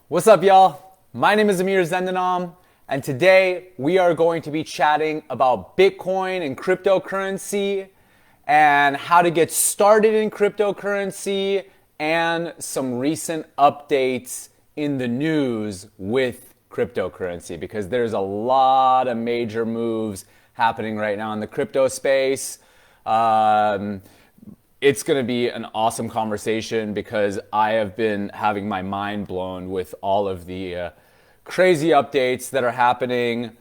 What's up, y'all? My name is Amir, and today we are going to be chatting about Bitcoin and cryptocurrency and how to get started in cryptocurrency and some recent updates in the news with cryptocurrency, because there's a lot of major moves happening right now in the crypto space. It's going to be an awesome conversation because I have been having my mind blown with all of the crazy updates that are happening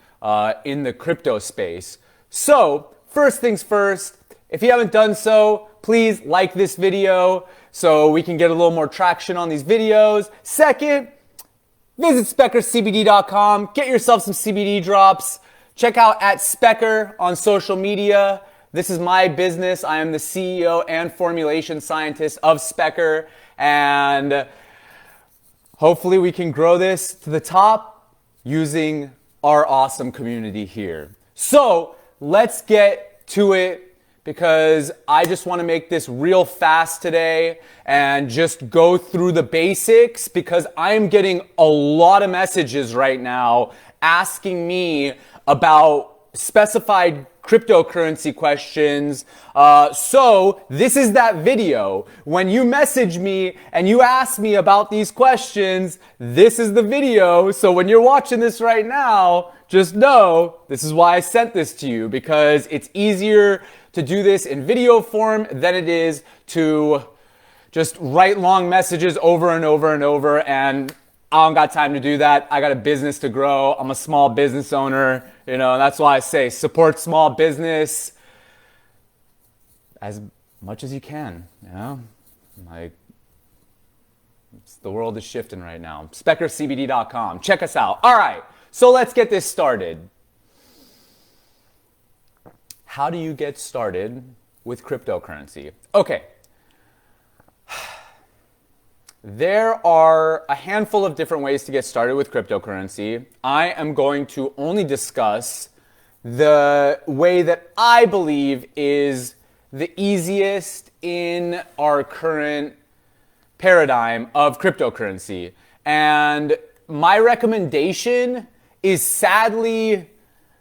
in the crypto space. So, first things first, if you haven't done so, please like this video so we can get a little more traction on these videos. Second, visit speckercbd.com, get yourself some CBD drops. Check out @Specker on social media. This is my business. I am the CEO and formulation scientist of Specker, and hopefully we can grow this to the top using our awesome community here. So let's get to it, because I just want to make this real fast today and just go through the basics, because I'm getting a lot of messages right now asking me about specified cryptocurrency questions. So this is that video. When you message me and you ask me about these questions, this is the video. So when you're watching this right now, just know this is why I sent this to you, because it's easier to do this in video form than it is to just write long messages over and over and over. And I don't got time to do that. I got a business to grow. I'm a small business owner, and that's why I say support small business as much as you can, Like, the world is shifting right now. speckercbd.com. Check us out. All right, so let's get this started. How do you get started with cryptocurrency? Okay. There are a handful of different ways to get started with cryptocurrency. I am going to only discuss the way that I believe is the easiest in our current paradigm of cryptocurrency. And my recommendation is sadly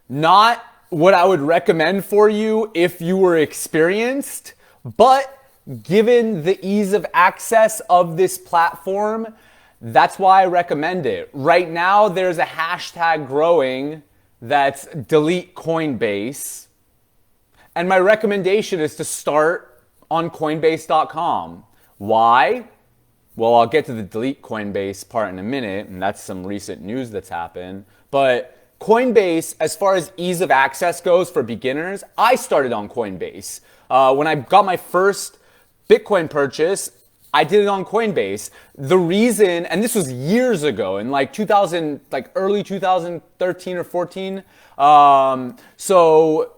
not what I would recommend for you if you were experienced, but given the ease of access of this platform, that's why I recommend it. Right now, there's a hashtag growing that's delete Coinbase. And my recommendation is to start on Coinbase.com. Why? Well, I'll get to the delete Coinbase part in a minute, and that's some recent news that's happened. But Coinbase, as far as ease of access goes for beginners, I started on Coinbase. When I got my first Bitcoin purchase, I did it on Coinbase. The reason, and this was years ago, in like early 2013 or 14. So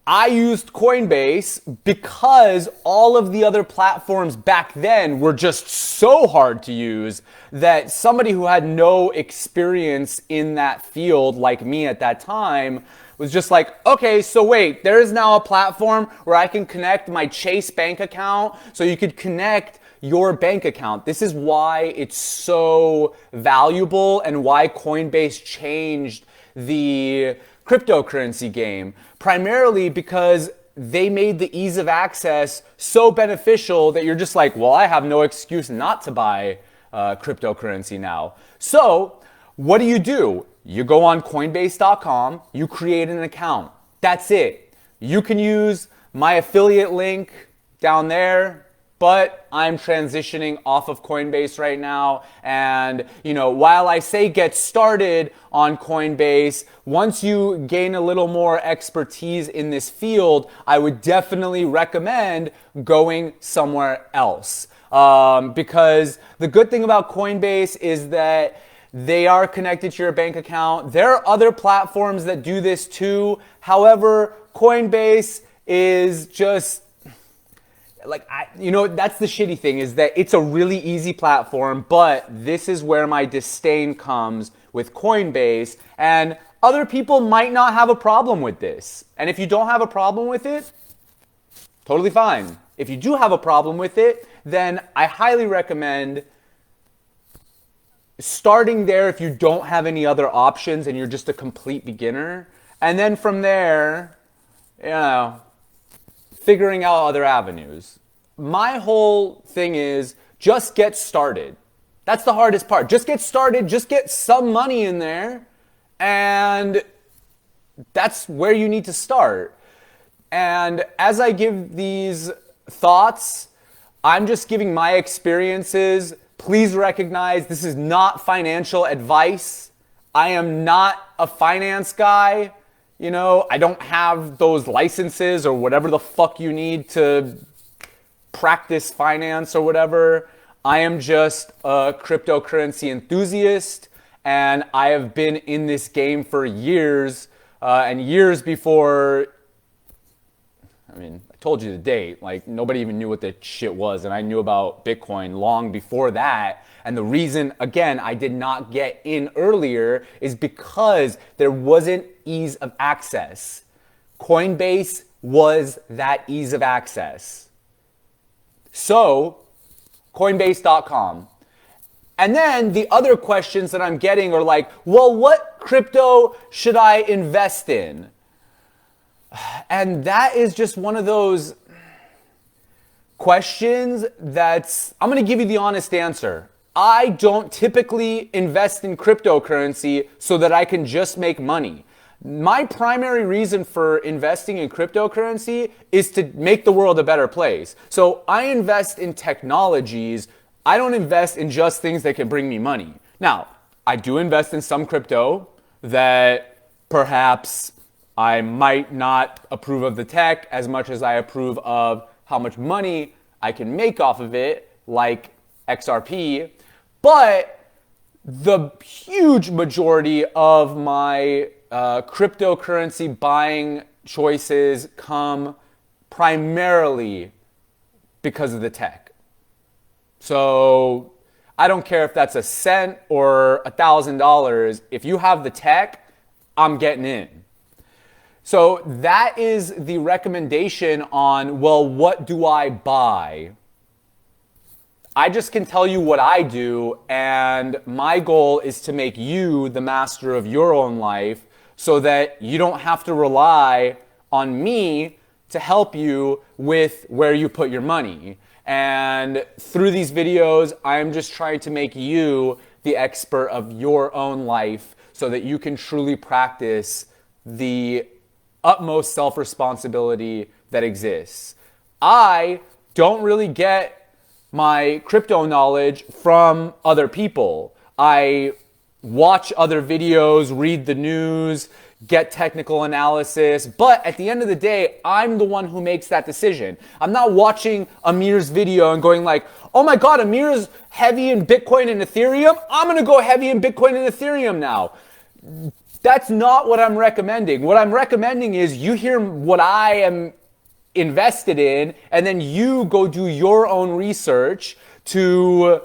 I used Coinbase because all of the other platforms back then were just so hard to use that somebody who had no experience in that field, like me at that time, was just like, okay, so wait, there is now a platform where I can connect my Chase bank account, so you could connect your bank account. This is why it's so valuable and why Coinbase changed the cryptocurrency game, primarily because they made the ease of access so beneficial that you're just like, well, I have no excuse not to buy cryptocurrency now. So what do? You go on Coinbase.com, you create an account. That's it. You can use my affiliate link down there, but I'm transitioning off of Coinbase right now. And, while I say get started on Coinbase, once you gain a little more expertise in this field, I would definitely recommend going somewhere else. Because the good thing about Coinbase is that they are connected to your bank account. There are other platforms that do this too. However, Coinbase is just that's the shitty thing, is that it's a really easy platform, but this is where my disdain comes with Coinbase. And other people might not have a problem with this. And if you don't have a problem with it, totally fine. If you do have a problem with it, then I highly recommend starting there if you don't have any other options and you're just a complete beginner. And then from there, figuring out other avenues. My whole thing is just get started. That's the hardest part. Just get started, just get some money in there, and that's where you need to start. And as I give these thoughts, I'm just giving my experiences. Please recognize this is not financial advice. I am not a finance guy. I don't have those licenses or whatever the fuck you need to practice finance or whatever. I am just a cryptocurrency enthusiast, and I have been in this game for years, and years before, I told you the date, like nobody even knew what the shit was, and I knew about Bitcoin long before that. And the reason, again, I did not get in earlier is because there wasn't ease of access. Coinbase was that ease of access. So, Coinbase.com. And then the other questions that I'm getting are like, well, what crypto should I invest in? And that is just one of those questions that's, I'm going to give you the honest answer. I don't typically invest in cryptocurrency so that I can just make money. My primary reason for investing in cryptocurrency is to make the world a better place. So I invest in technologies. I don't invest in just things that can bring me money. Now, I do invest in some crypto that perhaps I might not approve of the tech as much as I approve of how much money I can make off of it, like XRP. But the huge majority of my cryptocurrency buying choices come primarily because of the tech. So I don't care if that's a cent or $1,000. If you have the tech, I'm getting in. So that is the recommendation on, well, what do I buy? I just can tell you what I do, and my goal is to make you the master of your own life so that you don't have to rely on me to help you with where you put your money. And through these videos, I'm just trying to make you the expert of your own life so that you can truly practice the utmost self-responsibility that exists. I don't really get my crypto knowledge from other people. I watch other videos, read the news, get technical analysis, but at the end of the day, I'm the one who makes that decision. I'm not watching Amir's video and going like, oh my God, Amir's heavy in Bitcoin and Ethereum. I'm gonna go heavy in Bitcoin and Ethereum now. That's not what I'm recommending. What I'm recommending is you hear what I am invested in, and then you go do your own research to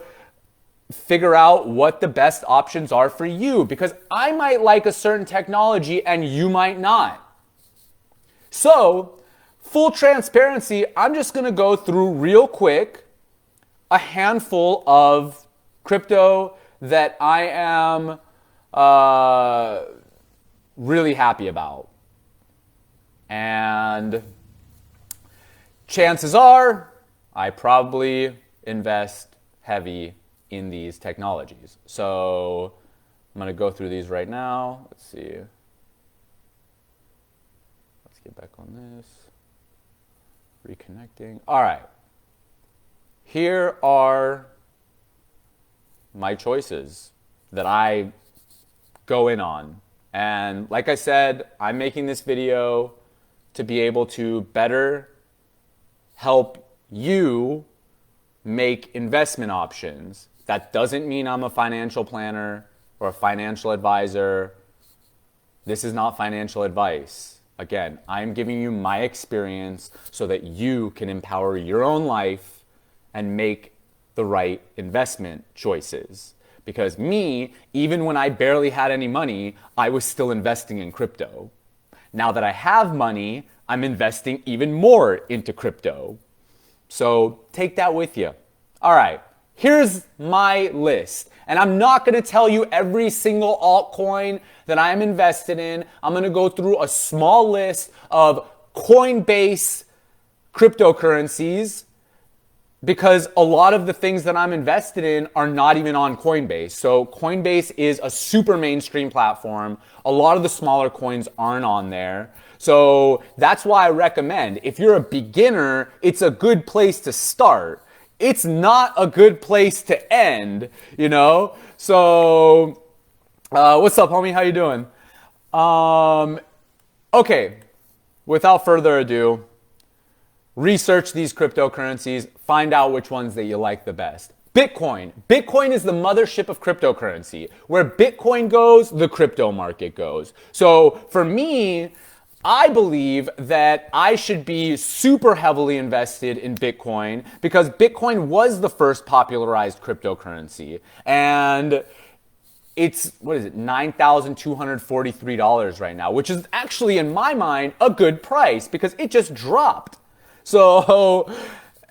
figure out what the best options are for you, because I might like a certain technology and you might not. So, full transparency, I'm just going to go through real quick a handful of crypto that I am really happy about. And chances are I probably invest heavy in these technologies. So I'm going to go through these right now. Let's see. Let's get back on this. Reconnecting. All right. Here are my choices that I go in on. And like I said, I'm making this video to be able to better help you make investment options. That doesn't mean I'm a financial planner or a financial advisor. This is not financial advice. Again, I'm giving you my experience so that you can empower your own life and make the right investment choices. Because me, even when I barely had any money, I was still investing in crypto. Now that I have money, I'm investing even more into crypto. So take that with you. All right, here's my list. And I'm not going to tell you every single altcoin that I'm invested in. I'm going to go through a small list of Coinbase cryptocurrencies, because a lot of the things that I'm invested in are not even on Coinbase. So Coinbase is a super mainstream platform. A lot of the smaller coins aren't on there. So that's why I recommend, if you're a beginner, it's a good place to start. It's not a good place to end, you know? So, what's up, homie? How you doing? Okay, without further ado, research these cryptocurrencies, find out which ones that you like the best. Bitcoin. Bitcoin is the mothership of cryptocurrency. Where Bitcoin goes, the crypto market goes. So for me, I believe that I should be super heavily invested in Bitcoin because Bitcoin was the first popularized cryptocurrency. And it's, what is it, $9,243 right now, which is actually, in my mind, a good price because it just dropped. So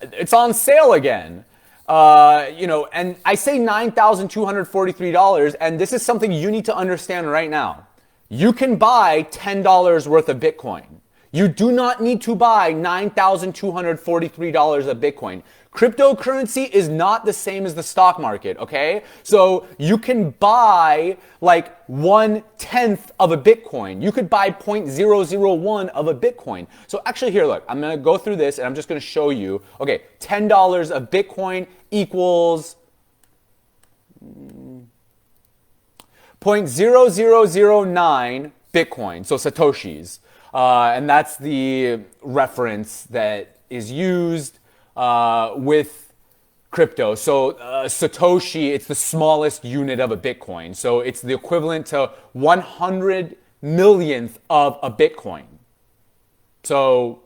it's on sale again. And I say $9,243, and this is something you need to understand right now. You can buy $10 worth of Bitcoin. You do not need to buy $9,243 of Bitcoin. Cryptocurrency is not the same as the stock market, okay? So you can buy like 1/10 of a Bitcoin. You could buy 0.001 of a Bitcoin. So actually here, look, I'm gonna go through this and I'm just gonna show you, okay, $10 of Bitcoin equals 0.0009 Bitcoin, so Satoshis. And that's the reference that is used with crypto. So Satoshi, it's the smallest unit of a Bitcoin. So it's the equivalent to 100 millionth of a Bitcoin. So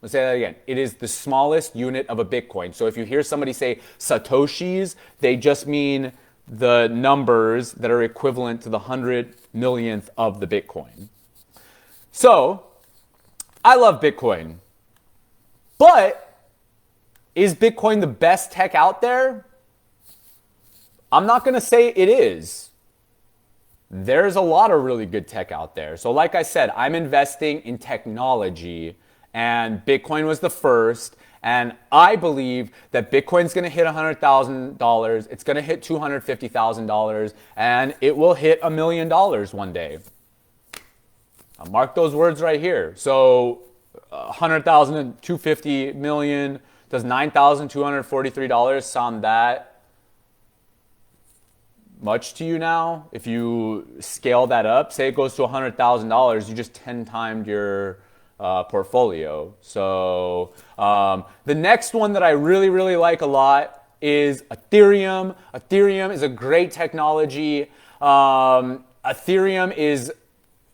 let's say that again. It is the smallest unit of a Bitcoin. So if you hear somebody say Satoshis, they just mean the numbers that are equivalent to the 100 millionth of the Bitcoin. So I love Bitcoin, but is Bitcoin the best tech out there? I'm not going to say it is. There's a lot of really good tech out there. So like I said, I'm investing in technology, and Bitcoin was the first. And I believe that Bitcoin's going to hit $100,000. It's going to hit $250,000, and it will hit $1 million one day. I'll mark those words right here. So 100,000 and 250 million. Does $9,243 sound that much to you now? If you scale that up, say it goes to $100,000, you just 10 times your portfolio. So the next one that I really, really like a lot is Ethereum. Ethereum is a great technology. Ethereum is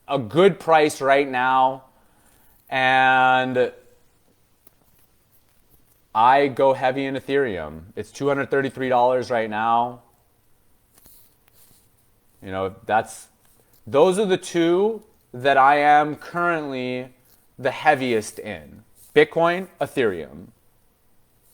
a good price right now, and I go heavy in Ethereum. It's $233 right now. You know, those are the two that I am currently the heaviest in. Bitcoin, Ethereum.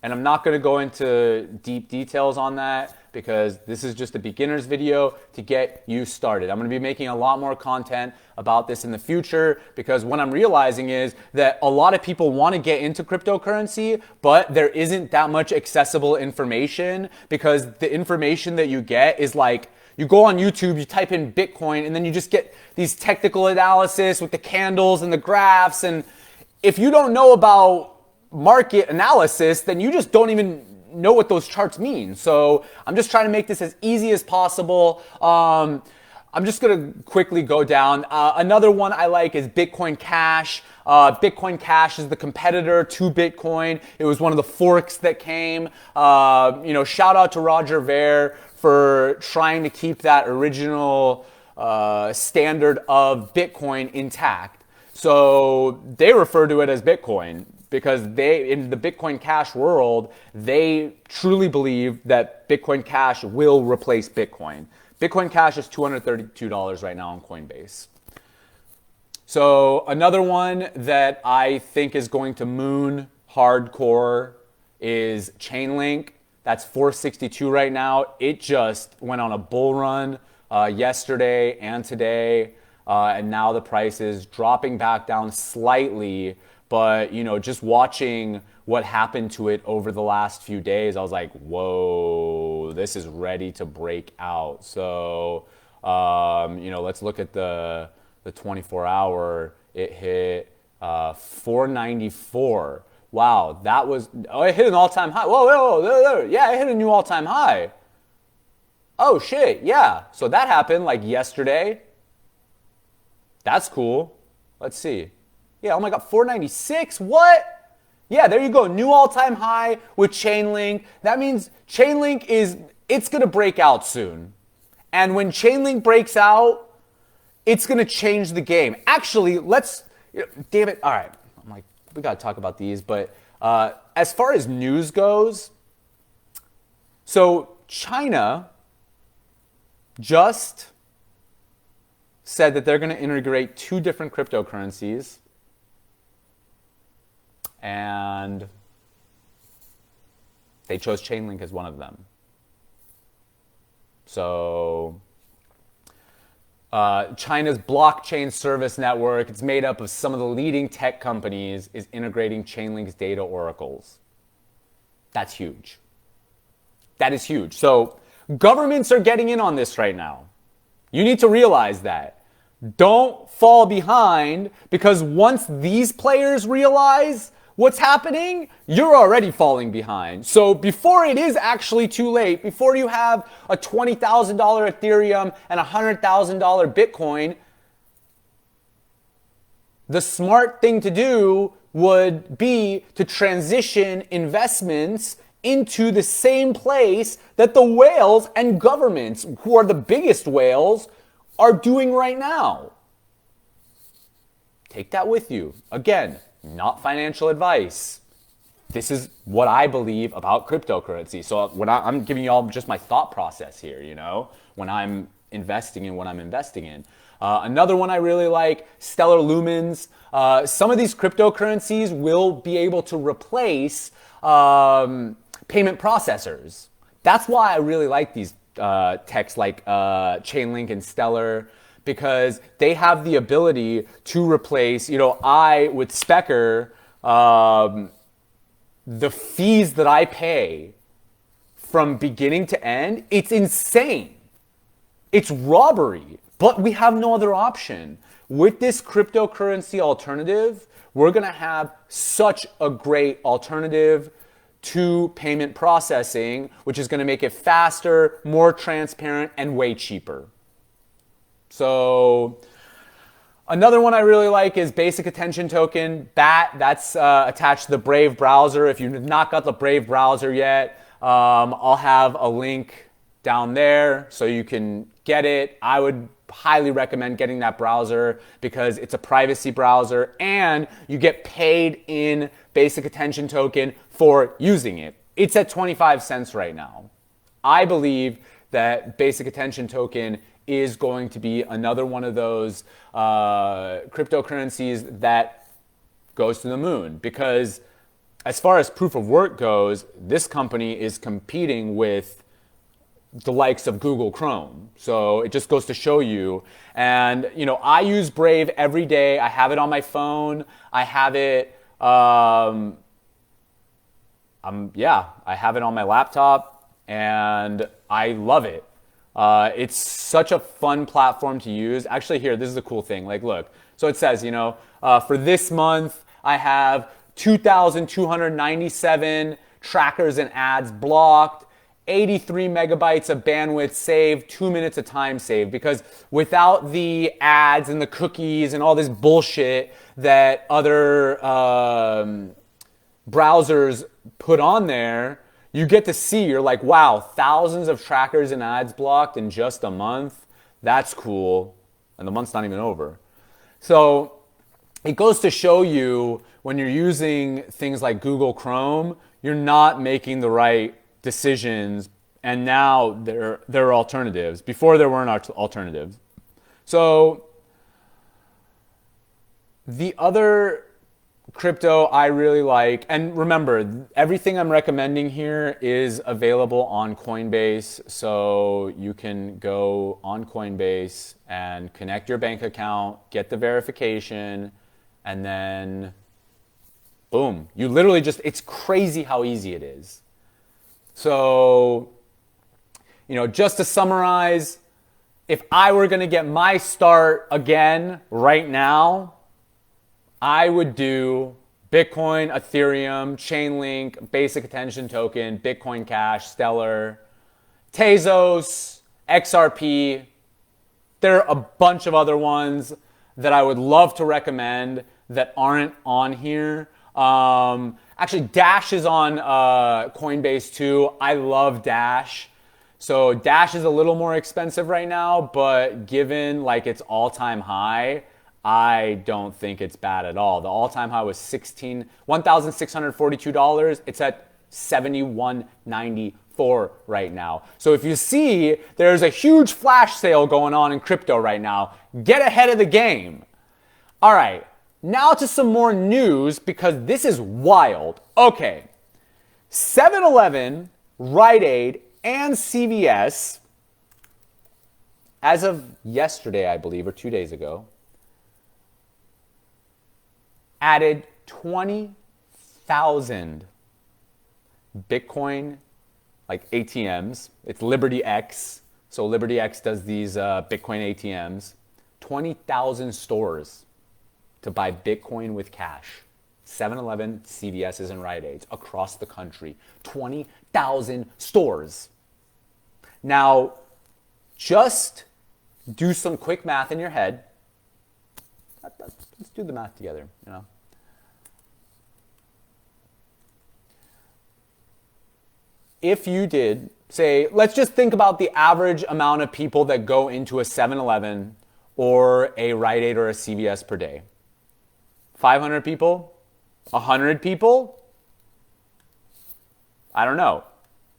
And I'm not going to go into deep details on that because this is just a beginner's video to get you started. I'm going to be making a lot more content about this in the future because what I'm realizing is that a lot of people want to get into cryptocurrency, but there isn't that much accessible information because the information that you get is like, you go on YouTube, you type in Bitcoin, and then you just get these technical analysis with the candles and the graphs. And if you don't know about market analysis, then you just don't even know what those charts mean. So I'm just trying to make this as easy as possible. I'm just going to quickly go down. Another one I like is Bitcoin Cash. Bitcoin Cash is the competitor to Bitcoin. It was one of the forks that came. Shout out to Roger Ver for trying to keep that original standard of Bitcoin intact. So they refer to it as Bitcoin because in the Bitcoin Cash world, they truly believe that Bitcoin Cash will replace Bitcoin. Bitcoin Cash is $232 right now on Coinbase. So another one that I think is going to moon hardcore is Chainlink. That's 462 right now. It just went on a bull run yesterday and today, and now the price is dropping back down slightly. But just watching what happened to it over the last few days, I was like, whoa, this is ready to break out. So let's look at the 24-hour. It hit 494. Wow, it hit an all-time high. Whoa, yeah, it hit a new all-time high. Oh shit, yeah. So that happened like yesterday. That's cool. Let's see. Yeah, oh my God, 496, what? Yeah, there you go, new all-time high with Chainlink. That means Chainlink it's gonna break out soon. And when Chainlink breaks out, it's gonna change the game. Actually, damn it, all right. I'm like, we gotta talk about these, but as far as news goes, so China just said that they're gonna integrate 2 different cryptocurrencies, and they chose Chainlink as one of them. So China's blockchain service network, it's made up of some of the leading tech companies, is integrating Chainlink's data oracles. That's huge. That is huge. So governments are getting in on this right now. You need to realize that. Don't fall behind, because once these players realize what's happening, you're already falling behind. So before it is actually too late, before you have a $20,000 Ethereum and a $100,000 Bitcoin, the smart thing to do would be to transition investments into the same place that the whales and governments, who are the biggest whales, are doing right now. Take that with you. Again, not financial advice. This is what I believe about cryptocurrency. So when I'm giving you all just my thought process here, when I'm investing in what I'm investing in. Another one I really like, Stellar Lumens. Some of these cryptocurrencies will be able to replace payment processors. That's why I really like these techs like Chainlink and Stellar, because they have the ability to replace, with Specker, the fees that I pay from beginning to end, it's insane. It's robbery, but we have no other option. With this cryptocurrency alternative, we're gonna have such a great alternative to payment processing, which is gonna make it faster, more transparent, and way cheaper. So another one I really like is Basic Attention Token, BAT. That's attached to the Brave browser. If you've not got the Brave browser yet, I'll have a link down there so you can get it. I would highly recommend getting that browser because it's a privacy browser and you get paid in Basic Attention Token for using it. It's at 25 cents right now. I believe that Basic Attention Token is going to be another one of those cryptocurrencies that goes to the moon, because as far as proof of work goes, this company is competing with the likes of Google Chrome. So it just goes to show you. And I use Brave every day. I have it on my phone. I have it I have it on my laptop, and I love it. It's such a fun platform to use. Actually, here, this is a cool thing. Like, look, so it says, for this month, I have 2,297 trackers and ads blocked, 83 megabytes of bandwidth saved, 2 minutes of time saved. Because without the ads and the cookies and all this bullshit that other browsers put on there, you get to see, you're like, wow, thousands of trackers and ads blocked in just a month. That's cool. And the month's not even over. So it goes to show you, when you're using things like Google Chrome, you're not making the right decisions. And now there are alternatives. Before there weren't alternatives. So the other crypto I really like. And remember, everything I'm recommending here is available on Coinbase. So you can go on Coinbase and connect your bank account, get the verification, and then boom. You literally just, it's crazy how easy it is. So, just to summarize, if I were going to get my start again right now, I would do Bitcoin, Ethereum, Chainlink, Basic Attention Token, Bitcoin Cash, Stellar, Tezos, XRP. There are a bunch of other ones that I would love to recommend that aren't on here. Actually, Dash is on Coinbase too. I love Dash. So Dash is a little more expensive right now, but given like its all-time high, I don't think it's bad at all. The all-time high was $1,642. It's at $71.94 right now. So if you see, there's a huge flash sale going on in crypto right now. Get ahead of the game. All right, now to some more news because this is wild. Okay, 7-Eleven, Rite Aid, and CVS, as of yesterday, I believe, or 2 days ago, added 20,000 Bitcoin, like ATMs. It's Liberty X. So Liberty X does these Bitcoin ATMs. 20,000 stores to buy Bitcoin with cash. 7-Eleven, CVS's, and Rite Aids across the country. 20,000 stores. Now, just do some quick math in your head. Let's do the math together, If you did, say, let's just think about the average amount of people that go into a 7-Eleven or a Rite Aid or a CVS per day. 500 people? 100 people? I don't know.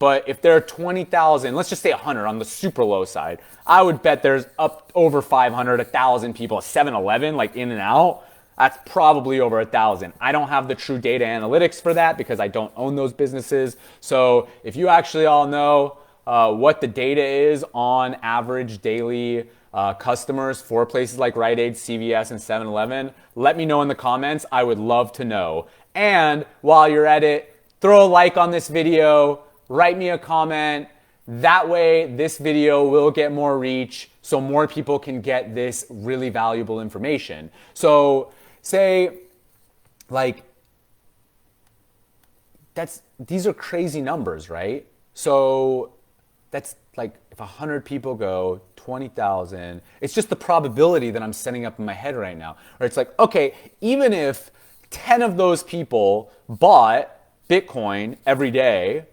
But if there are 20,000, let's just say 100 on the super low side, I would bet there's up over 500, 1,000 people at 7-Eleven, like in and out. That's probably over 1,000. I don't have the true data analytics for that because I don't own those businesses. So if you actually all know what the data is on average daily customers for places like Rite Aid, CVS, and 7-Eleven, let me know in the comments. I would love to know. And while you're at it, throw a like on this video, write me a comment. That way, this video will get more reach so more people can get this really valuable information. So say, like, these are crazy numbers, right? So that's like if 100 people go, 20,000, it's just the probability that I'm setting up in my head right now. Or it's like, okay, even if 10 of those people bought Bitcoin every day,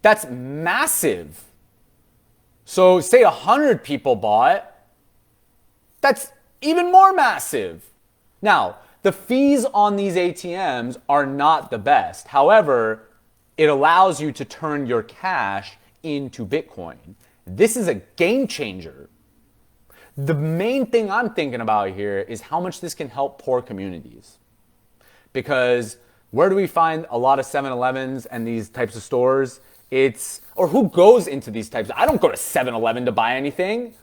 that's massive. So say 100 people bought, that's even more massive. Now, the fees on these ATMs are not the best. However, it allows you to turn your cash into Bitcoin. This is a game changer. The main thing I'm thinking about here is how much this can help poor communities. Because where do we find a lot of 7-Elevens and these types of stores? Or who goes into these types? I don't go to 7-Eleven to buy anything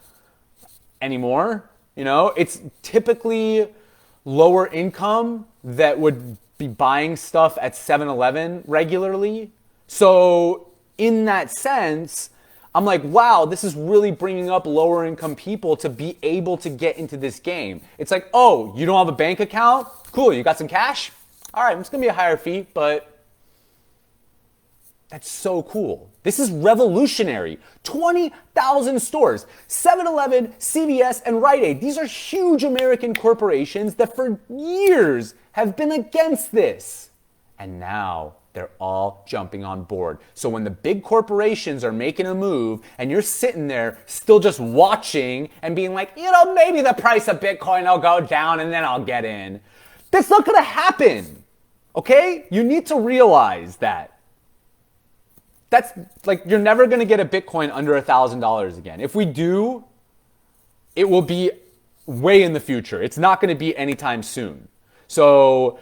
anymore. It's typically lower income that would be buying stuff at 7-Eleven regularly. So in that sense, I'm like, wow, this is really bringing up lower income people to be able to get into this game. It's like, oh, you don't have a bank account? Cool, you got some cash? All right, it's gonna be a higher fee, but that's so cool. This is revolutionary. 20,000 stores. 7-Eleven, CVS, and Rite Aid. These are huge American corporations that for years have been against this. And now they're all jumping on board. So when the big corporations are making a move and you're sitting there still just watching and being like, maybe the price of Bitcoin will go down and then I'll get in. That's not gonna happen. Okay? You need to realize that. That's like, you're never going to get a Bitcoin under $1,000 again. If we do, it will be way in the future. It's not going to be anytime soon. So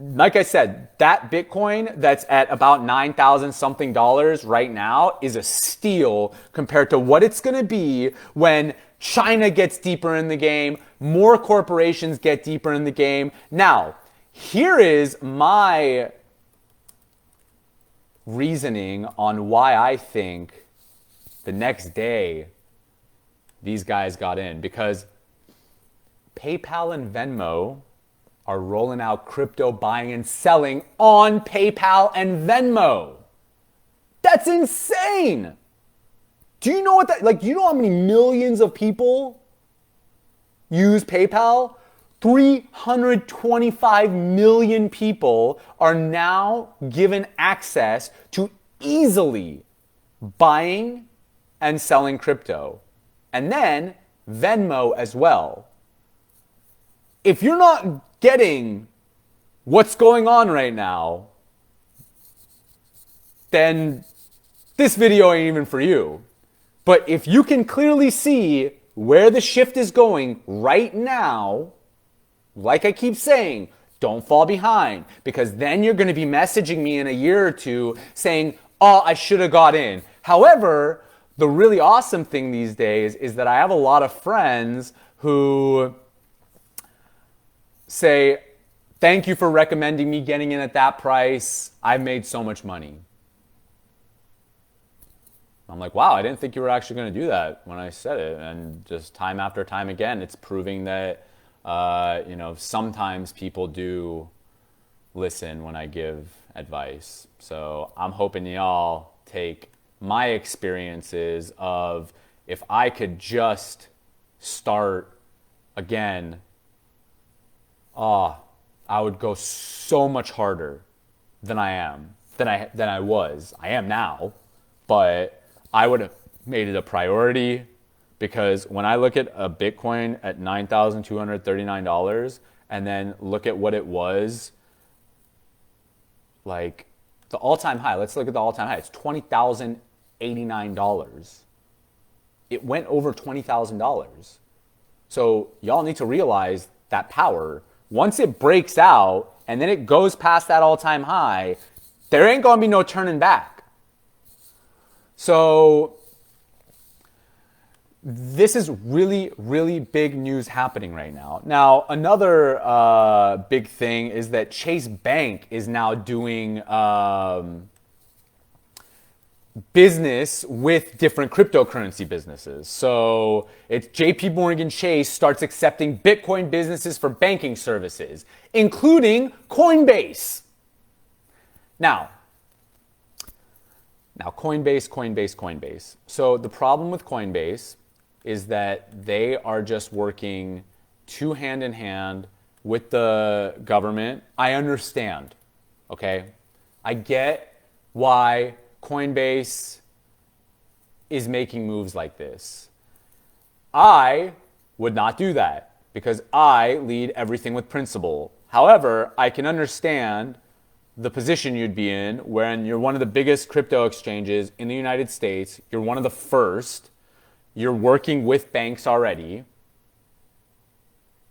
like I said, that Bitcoin that's at about 9,000 something dollars right now is a steal compared to what it's going to be when China gets deeper in the game, more corporations get deeper in the game. Now, here is my reasoning on why I think the next day these guys got in, because PayPal and Venmo are rolling out crypto buying and selling on PayPal and Venmo. That's insane. Do you know what that, like, you know how many millions of people use PayPal? 325 million people are now given access to easily buying and selling crypto. And then Venmo as well. If you're not getting what's going on right now, then this video ain't even for you. But if you can clearly see where the shift is going right now, like I keep saying, don't fall behind, because then you're going to be messaging me in a year or two saying, oh, I should have got in. However, the really awesome thing these days is that I have a lot of friends who say, thank you for recommending me getting in at that price. I've made so much money. I'm like, wow, I didn't think you were actually going to do that when I said it. And just time after time again, it's proving that, sometimes people do listen when I give advice. So I'm hoping y'all take my experiences of, if I could just start again, I would go so much harder than I am, than I was. I am now, but I would have made it a priority, because when I look at a Bitcoin at $9,239 and then look at what it was, like the all-time high, let's look at the all-time high. It's $20,089. It went over $20,000. So y'all need to realize that power. Once it breaks out and then it goes past that all-time high, there ain't gonna be no turning back. So this is really, really big news happening right now. Now, another big thing is that Chase Bank is now doing business with different cryptocurrency businesses. So it's JP Morgan Chase starts accepting Bitcoin businesses for banking services, including Coinbase. Now, Coinbase. So the problem with Coinbase is that they are just working hand in hand with the government. I understand, okay? I get why Coinbase is making moves like this. I would not do that because I lead everything with principle. However, I can understand the position you'd be in when you're one of the biggest crypto exchanges in the United States. You're one of the first. You're working with banks already.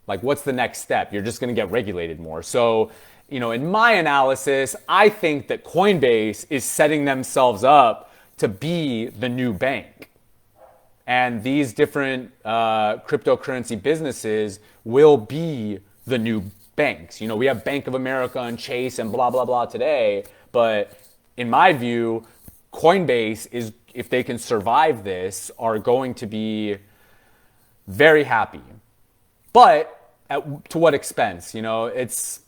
Like, what's the next step? You're just going to get regulated more. So, in my analysis, I think that Coinbase is setting themselves up to be the new bank. And these different cryptocurrency businesses will be the new banks. We have Bank of America and Chase and blah, blah, blah today. But in my view, Coinbase is, if they can survive this, are going to be very happy. But to what expense? This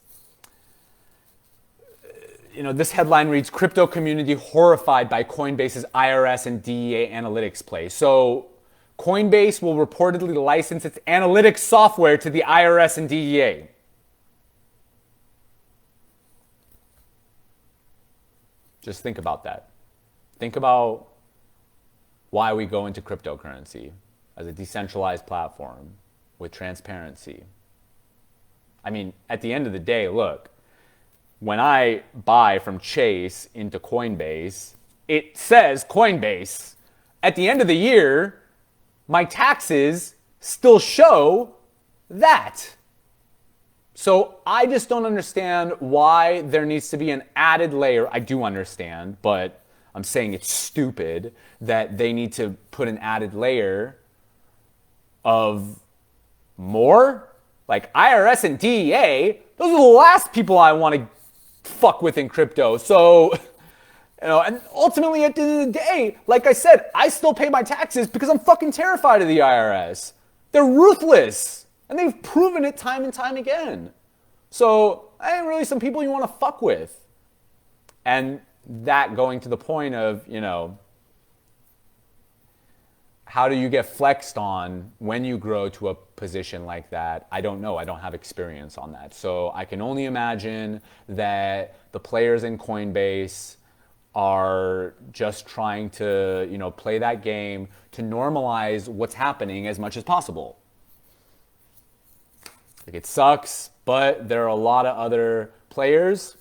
headline reads, crypto community horrified by Coinbase's IRS and DEA analytics play. So Coinbase will reportedly license its analytics software to the IRS and DEA. Just think about that. Think about why we go into cryptocurrency as a decentralized platform with transparency. I mean, at the end of the day, look, when I buy from Chase into Coinbase, it says Coinbase. At the end of the year, my taxes still show that. So I just don't understand why there needs to be an added layer. I do understand, but I'm saying it's stupid that they need to put an added layer of more. Like IRS and DEA, those are the last people I want to fuck with in crypto. So, and ultimately at the end of the day, like I said, I still pay my taxes because I'm fucking terrified of the IRS. They're ruthless. And they've proven it time and time again. So I ain't really some people you want to fuck with. And that going to the point of, how do you get flexed on when you grow to a position like that? I don't know. I don't have experience on that. So I can only imagine that the players in Coinbase are just trying to, play that game to normalize what's happening as much as possible. Like, it sucks, but there are a lot of other players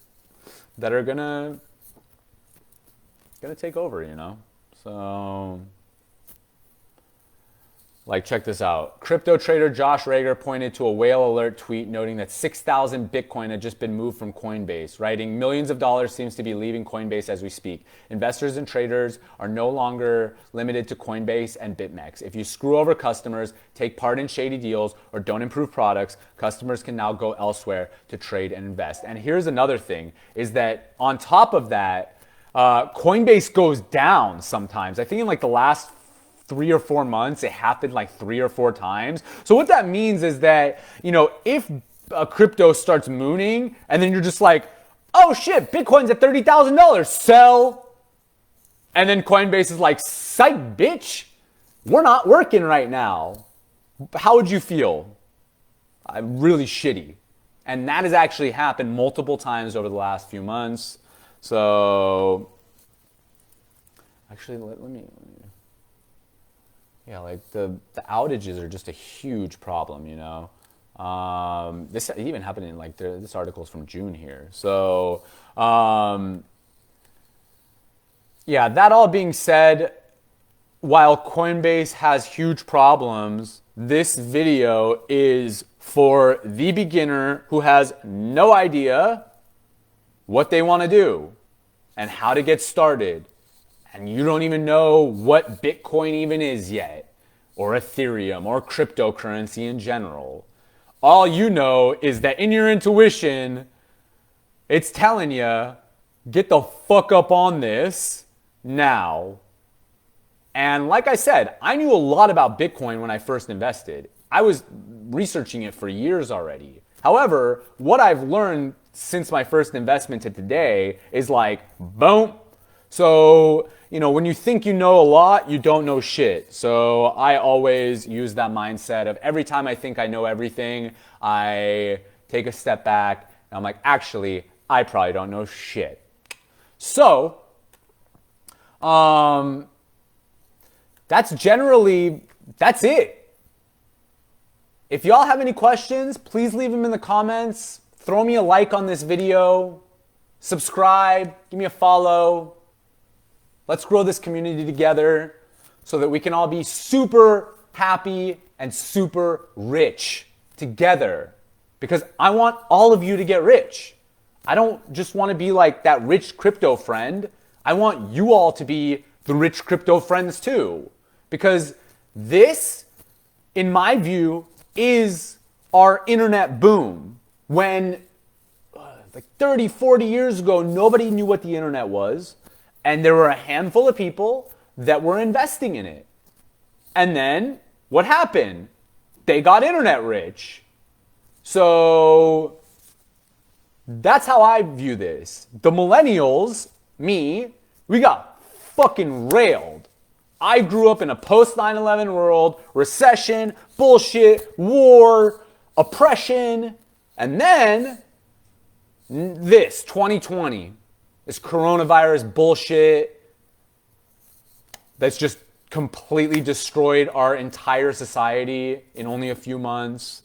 that are gonna take over, So, like, check this out. Crypto trader Josh Rager pointed to a whale alert tweet noting that 6,000 Bitcoin had just been moved from Coinbase, writing, "Millions of dollars seems to be leaving Coinbase as we speak. Investors and traders are no longer limited to Coinbase and BitMEX. If you screw over customers, take part in shady deals, or don't improve products, customers can now go elsewhere to trade and invest." And here's another thing, is that on top of that, Coinbase goes down sometimes. I think in like the last 3 or 4 months, it happened like 3 or 4 times. So what that means is that, if a crypto starts mooning and then you're just like, oh shit, Bitcoin's at $30,000, sell. And then Coinbase is like, psych, bitch, we're not working right now. How would you feel? I'm really shitty. And that has actually happened multiple times over the last few months. So actually, let me yeah, like the outages are just a huge problem, This even happened in like this article is from June here. So, yeah, that all being said, while Coinbase has huge problems, this video is for the beginner who has no idea what they want to do and how to get started. And you don't even know what Bitcoin even is yet, or Ethereum, or cryptocurrency in general. All you know is that in your intuition, it's telling you, get the fuck up on this now. And like I said, I knew a lot about Bitcoin when I first invested. I was researching it for years already. However, what I've learned since my first investment to today is like, boom. So, when you think you know a lot, you don't know shit. So I always use that mindset of every time I think I know everything, I take a step back and I'm like, actually, I probably don't know shit. So, that's it. If y'all have any questions, please leave them in the comments. Throw me a like on this video. Subscribe. Give me a follow. Let's grow this community together so that we can all be super happy and super rich together. Because I want all of you to get rich. I don't just want to be like that rich crypto friend. I want you all to be the rich crypto friends too. Because this, in my view, is our internet boom. When like 30, 40 years ago, nobody knew what the internet was. And there were a handful of people that were investing in it. And then what happened? They got internet rich. So that's how I view this. The millennials, me, we got fucking railed. I grew up in a post 9/11 world, recession, bullshit, war, oppression, and then this 2020. This coronavirus bullshit that's just completely destroyed our entire society in only a few months.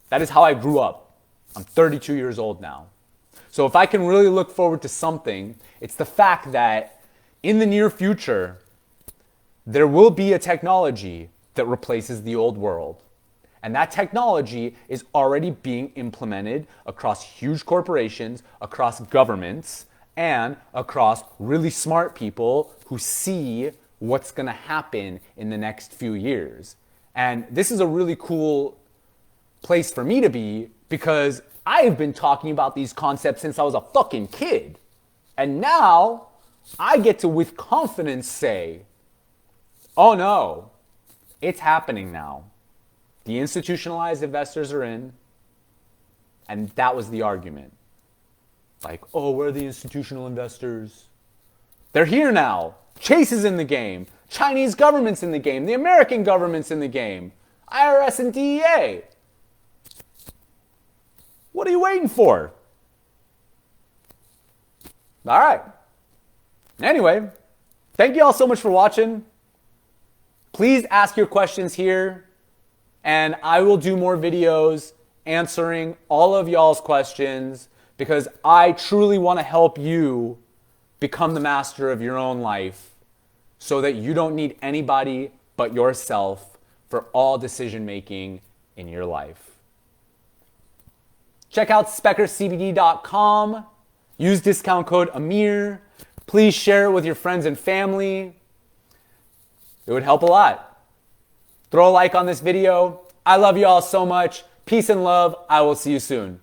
That is how I grew up. I'm 32 years old now. So if I can really look forward to something, it's the fact that in the near future, there will be a technology that replaces the old world. And that technology is already being implemented across huge corporations, across governments, and across really smart people who see what's going to happen in the next few years. And this is a really cool place for me to be because I've been talking about these concepts since I was a fucking kid. And now I get to with confidence say, oh no, it's happening now. The institutionalized investors are in, and that was the argument. Like, oh, where are the institutional investors? They're here now. Chase is in the game. Chinese government's in the game. The American government's in the game. IRS and DEA. What are you waiting for? All right. Anyway, thank you all so much for watching. Please ask your questions here, and I will do more videos answering all of y'all's questions because I truly want to help you become the master of your own life so that you don't need anybody but yourself for all decision making in your life. Check out speckercbd.com. Use discount code Amir. Please share it with your friends and family. It would help a lot. Throw a like on this video. I love you all so much. Peace and love. I will see you soon.